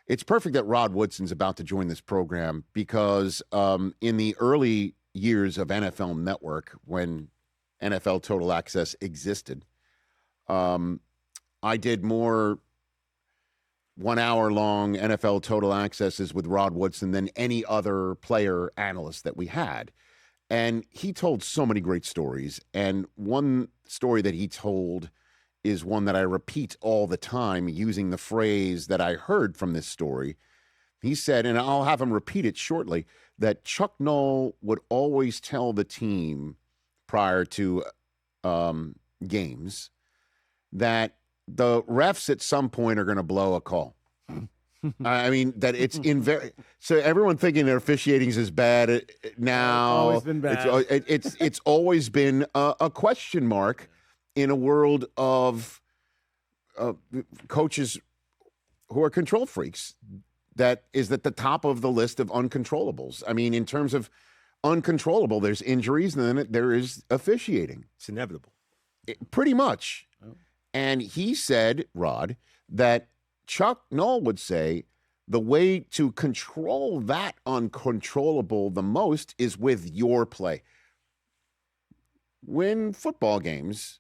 it's perfect that Rod Woodson's about to join this program because in the early years of NFL Network, when NFL Total Access existed, I did more 1 hour long NFL Total Accesses with Rod Woodson than any other player analyst that we had. And he told so many great stories. And one story that he told is one that I repeat all the time using the phrase that I heard from this story. He said, and I'll have him repeat it shortly, that Chuck Noll would always tell the team prior to games that the refs at some point are going to blow a call. I mean, that it's so everyone thinking that officiating is bad now. It's always been bad. It's always been a question mark in a world of coaches who are control freaks. That is at the top of the list of uncontrollables. I mean, in terms of uncontrollable, there's injuries, and then there is officiating. It's inevitable. Pretty much. Oh. And he said, Rod, that Chuck Noll would say the way to control that uncontrollable the most is with your play. Win football games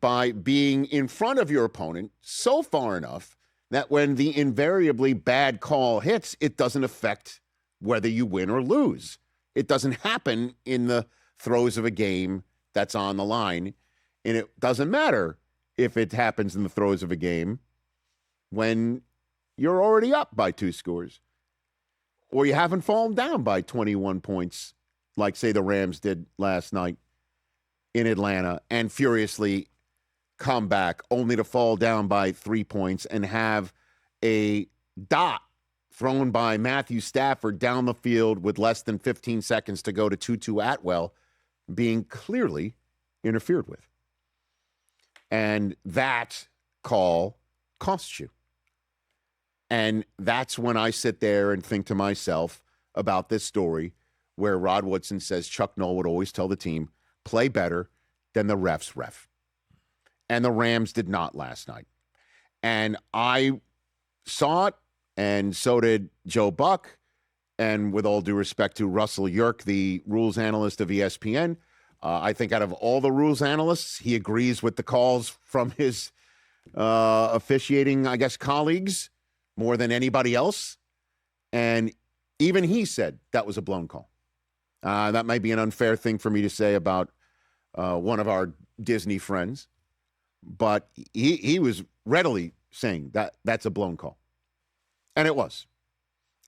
by being in front of your opponent so far enough that when the invariably bad call hits, it doesn't affect whether you win or lose. It doesn't happen in the throes of a game that's on the line, and it doesn't matter if it happens in the throes of a game when you're already up by 2 scores or you haven't fallen down by 21 points like, say, the Rams did last night in Atlanta and furiously come back only to fall down by 3 points and have a dot thrown by Matthew Stafford down the field with less than 15 seconds to go to Tutu Atwell being clearly interfered with. And that call costs you. And that's when I sit there and think to myself about this story where Rod Woodson says Chuck Noll would always tell the team, play better than the refs ref. And the Rams did not last night. And I saw it, and so did Joe Buck. And with all due respect to Russell Yerk, the rules analyst of ESPN, I think out of all the rules analysts, he agrees with the calls from his officiating, I guess, colleagues more than anybody else. And even he said that was a blown call. That might be an unfair thing for me to say about one of our Disney friends, but he was readily saying that that's a blown call. And it was.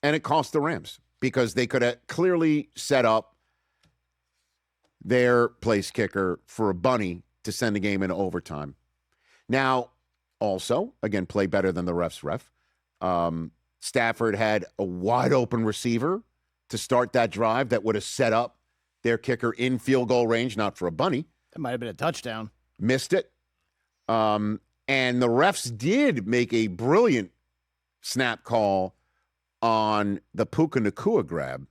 And it cost the Rams because they could have clearly set up their place kicker for a bunny to send the game into overtime. Now, also, again, play better than the refs ref. Stafford had a wide open receiver to start that drive that would have set up their kicker in field goal range, not for a bunny. That might have been a touchdown. Missed it. And the refs did make a brilliant snap call on the Puka Nacua grab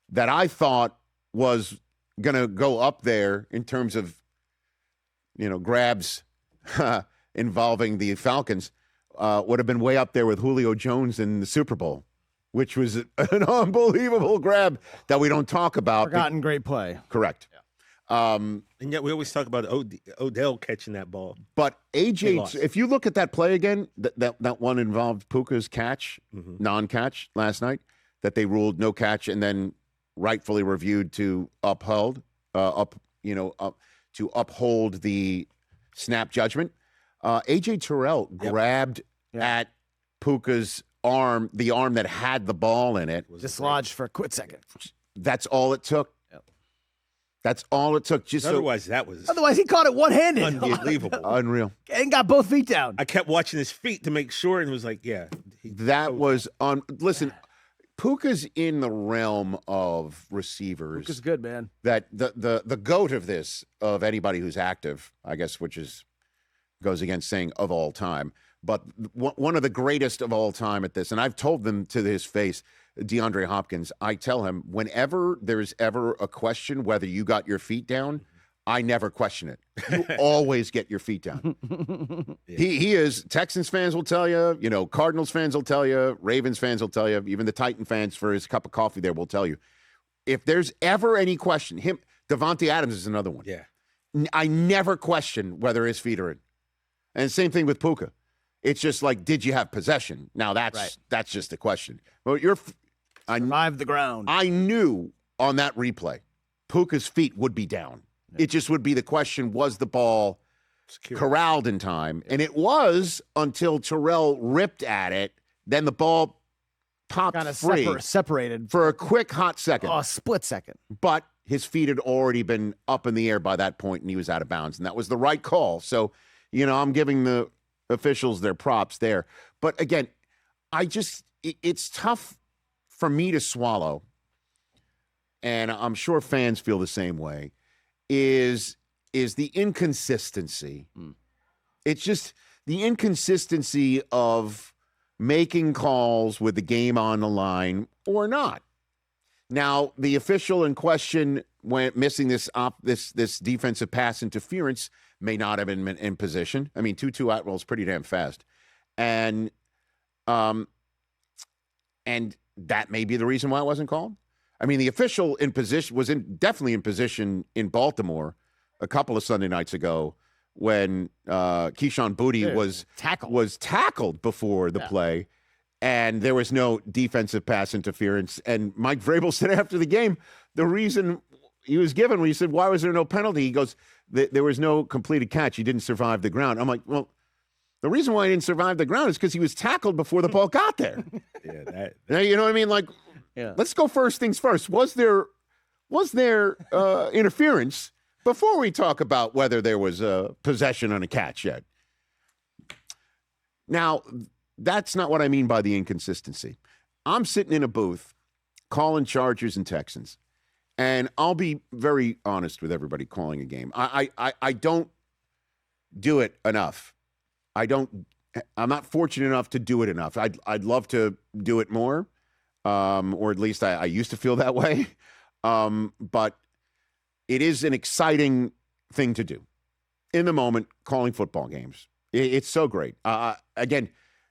that I thought was going to go up there in terms of, grabs involving the Falcons, would have been way up there with Julio Jones in the Super Bowl, which was an unbelievable grab that we don't talk about. Forgotten great play. Correct. Yeah. And yet we always talk about Odell catching that ball. But AJ, if you look at that play again, that one involved Puka's catch, non-catch last night, that they ruled no catch and then rightfully reviewed to uphold the snap judgment. AJ Terrell grabbed at Puka's arm, the arm that had the ball in it. Dislodged for a quick second. That's all it took. That's all it took. Otherwise he caught it one-handed. Unbelievable. Unreal. And got both feet down. I kept watching his feet to make sure and was like, listen, Puka's in the realm of receivers. Puka's good, man. That the GOAT of anybody who's active, I guess, goes against saying of all time. But one of the greatest of all time at this, and I've told them to his face, DeAndre Hopkins, I tell him, whenever there's ever a question whether you got your feet down, I never question it. You always get your feet down. He is, Texans fans will tell you, Cardinals fans will tell you, Ravens fans will tell you, even the Titan fans for his cup of coffee there will tell you. If there's ever any question, Devontae Adams is another one. Yeah. I never question whether his feet are in. And same thing with Puka. It's just like, did you have possession? Now that's just the question. Well, Survive the ground. I knew on that replay, Puka's feet would be down. Yeah. It just would be the question, was the ball corralled in time? Yeah. And it was until Terrell ripped at it. Then the ball popped free. Separated. For a quick hot second. Oh, a split second. But his feet had already been up in the air by that point, and he was out of bounds. And that was the right call. So, I'm giving the officials their props there. But again, it's tough for me to swallow, and I'm sure fans feel the same way, is the inconsistency. It's just the inconsistency of making calls with the game on the line or not. Now, the official in question went missing this defensive pass interference may not have been in position. I mean, Tutu Atwell is pretty damn fast. And that may be the reason why it wasn't called. I mean, the official in position was definitely in position in Baltimore a couple of Sunday nights ago when Keyshawn Boutte was tackled before the play, and there was no defensive pass interference. And Mike Vrabel said after the game, the reason he was given when he said, why was there no penalty? He goes, there was no completed catch. He didn't survive the ground. I'm like, well, the reason why he didn't survive the ground is because he was tackled before the ball got there. Now, you know what I mean? Like, let's go first things first. Was there interference before we talk about whether there was a possession on a catch yet? Now, that's not what I mean by the inconsistency. I'm sitting in a booth calling Chargers and Texans, and I'll be very honest with everybody calling a game. I don't do it enough. I'm not fortunate enough to do it enough. I'd love to do it more, or at least I used to feel that way. But it is an exciting thing to do in the moment, calling football games. It's so great. Again,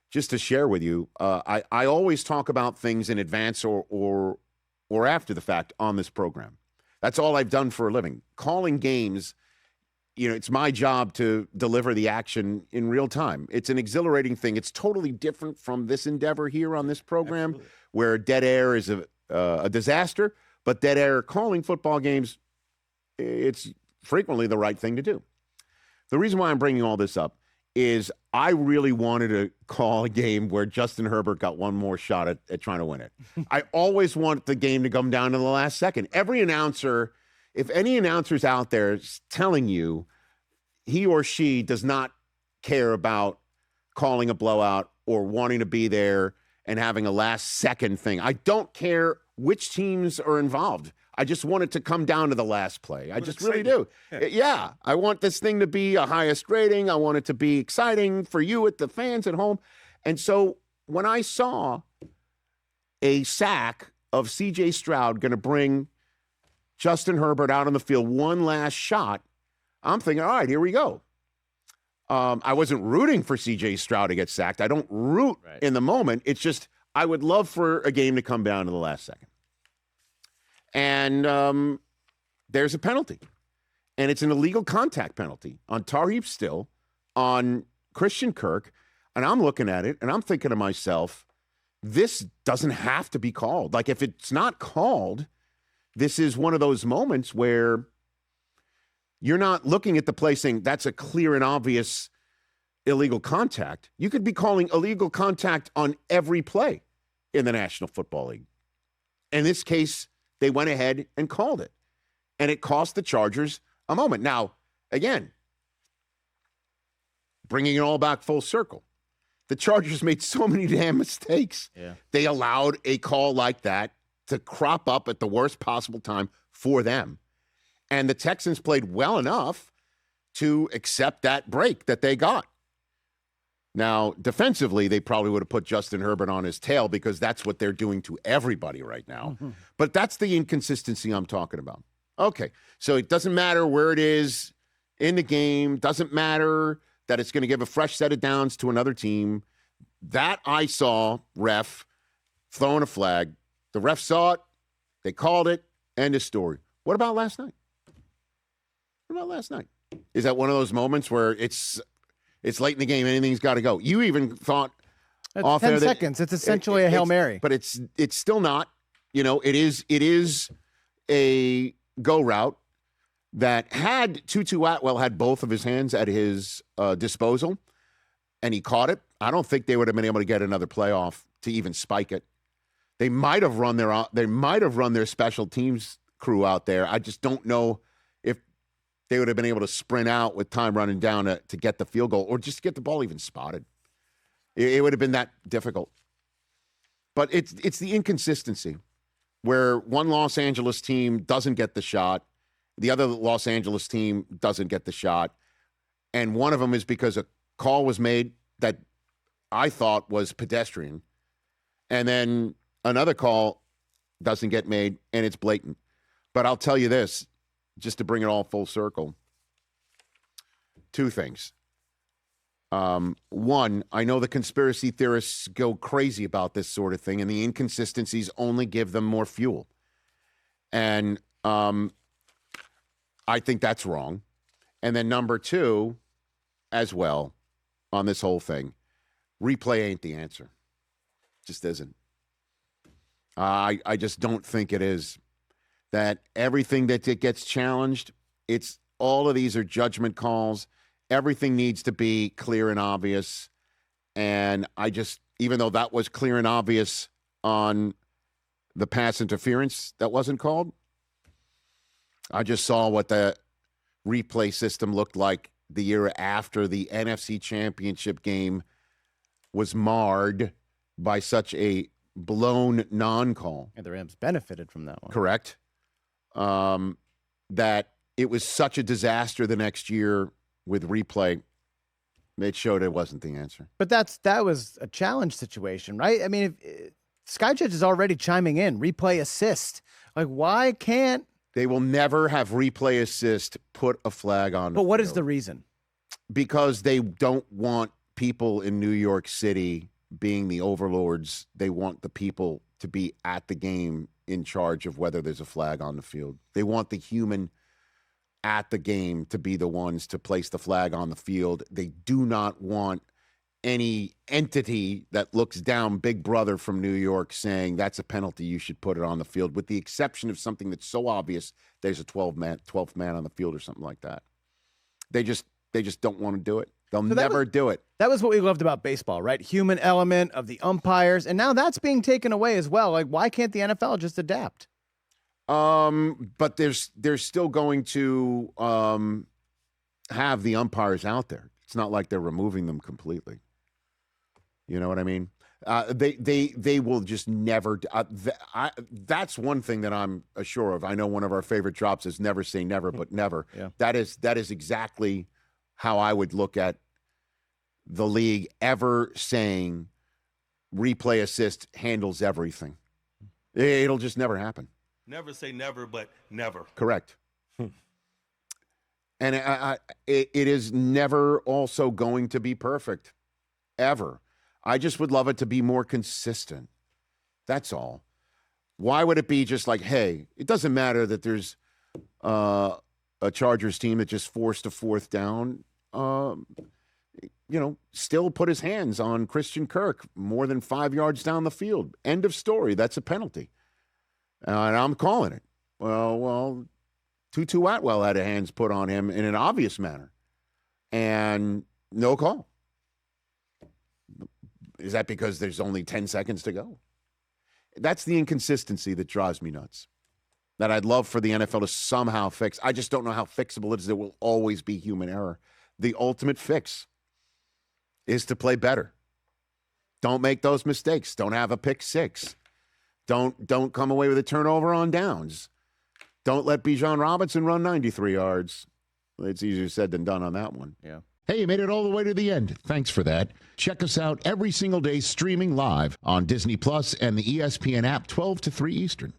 just to share with you, I always talk about things in advance or after the fact on this program. That's all I've done for a living. Calling games, it's my job to deliver the action in real time. It's an exhilarating thing. It's totally different from this endeavor here on this program, absolutely, where dead air is a disaster. But dead air calling football games, it's frequently the right thing to do. The reason why I'm bringing all this up is I really wanted to call a game where Justin Herbert got one more shot at trying to win it. I always want the game to come down to the last second. Every announcer, if any announcer's out there telling you he or she does not care about calling a blowout or wanting to be there and having a last second thing, I don't care which teams are involved. I just want it to come down to the last play. I just really do. Yeah. I want this thing to be a highest rating. I want it to be exciting for you, the fans at home. And so when I saw a sack of C.J. Stroud going to bring Justin Herbert out on the field, one last shot, I'm thinking, all right, here we go. I wasn't rooting for C.J. Stroud to get sacked. I don't root in the moment. It's just I would love for a game to come down to the last second. And there's a penalty. And it's an illegal contact penalty on Tarheeb Still, on Christian Kirk. And I'm looking at it, and I'm thinking to myself, this doesn't have to be called. Like, if it's not called, this is one of those moments where you're not looking at the play saying that's a clear and obvious illegal contact. You could be calling illegal contact on every play in the National Football League. In this case, they went ahead and called it. And it cost the Chargers a moment. Now, again, bringing it all back full circle, the Chargers made so many damn mistakes. Yeah. They allowed a call like that to crop up at the worst possible time for them. And the Texans played well enough to accept that break that they got. Now, defensively, they probably would have put Justin Herbert on his tail because that's what they're doing to everybody right now. Mm-hmm. But that's the inconsistency I'm talking about. Okay, so it doesn't matter where it is in the game. Doesn't matter that it's going to give a fresh set of downs to another team. That I saw ref throwing a flag. The ref saw it. They called it. End of story. What about last night? Is that one of those moments where it's late in the game, anything's got to go? You even thought It's off 10 there that seconds. It's essentially a Hail Mary. But it's still not. You know, it is a go route that had Tutu Atwell had both of his hands at his disposal, and he caught it. I don't think they would have been able to get another playoff to even spike it. They might have run their special teams crew out there. I just don't know if they would have been able to sprint out with time running down to get the field goal or just get the ball even spotted. It would have been that difficult. But it's the inconsistency where one Los Angeles team doesn't get the shot, the other Los Angeles team doesn't get the shot, and one of them is because a call was made that I thought was pedestrian, and then another call doesn't get made, and it's blatant. But I'll tell you this, just to bring it all full circle, two things. One, I know the conspiracy theorists go crazy about this sort of thing, and the inconsistencies only give them more fuel. And I think that's wrong. And then number two, as well, on this whole thing, replay ain't the answer. Just isn't. I just don't think it is. That everything that it gets challenged, it's all of these are judgment calls. Everything needs to be clear and obvious. And I just, even though that was clear and obvious on the pass interference that wasn't called, I just saw what the replay system looked like the year after the NFC Championship game was marred by such a blown non-call. And the Rams benefited from that one. Correct. That it was such a disaster the next year with replay. It showed it wasn't the answer. But that was a challenge situation, right? I mean, if Skyjudge is already chiming in, replay assist. Like, why can't... They will never have replay assist put a flag on. But what is the reason? Because they don't want people in New York City being the overlords. They want the people to be at the game in charge of whether there's a flag on the field. They want the human at the game to be the ones to place the flag on the field. They do not want any entity that looks down Big Brother from New York saying that's a penalty, you should put it on the field, with the exception of something that's so obvious there's a 12th man on the field or something like that. They just don't want to do it. They'll never do it. That was what we loved about baseball, right? Human element of the umpires, and now that's being taken away as well. Like, why can't the NFL just adapt? But they're still going to have the umpires out there. It's not like they're removing them completely. You know what I mean? They will just never. That's one thing that I'm sure of. I know one of our favorite drops is never say never, but never. Yeah. That is exactly how I would look at the league ever saying replay assist handles everything. It'll just never happen. Never say never, but never. Correct. And it is never also going to be perfect, ever. I just would love it to be more consistent. That's all. Why would it be just like, hey, it doesn't matter that there's a Chargers team that just forced a fourth down, still put his hands on Christian Kirk more than 5 yards down the field. End of story. That's a penalty. And I'm calling it. Well, Tutu Atwell had hands put on him in an obvious manner. And no call. Is that because there's only 10 seconds to go? That's the inconsistency that drives me nuts. That I'd love for the NFL to somehow fix. I just don't know how fixable it is. There will always be human error. The ultimate fix is to play better. Don't make those mistakes. Don't have a pick six. Don't come away with a turnover on downs. Don't let Bijan Robinson run 93 yards. It's easier said than done on that one. Yeah. Hey, you made it all the way to the end. Thanks for that. Check us out every single day streaming live on Disney Plus and the ESPN app 12 to 3 Eastern.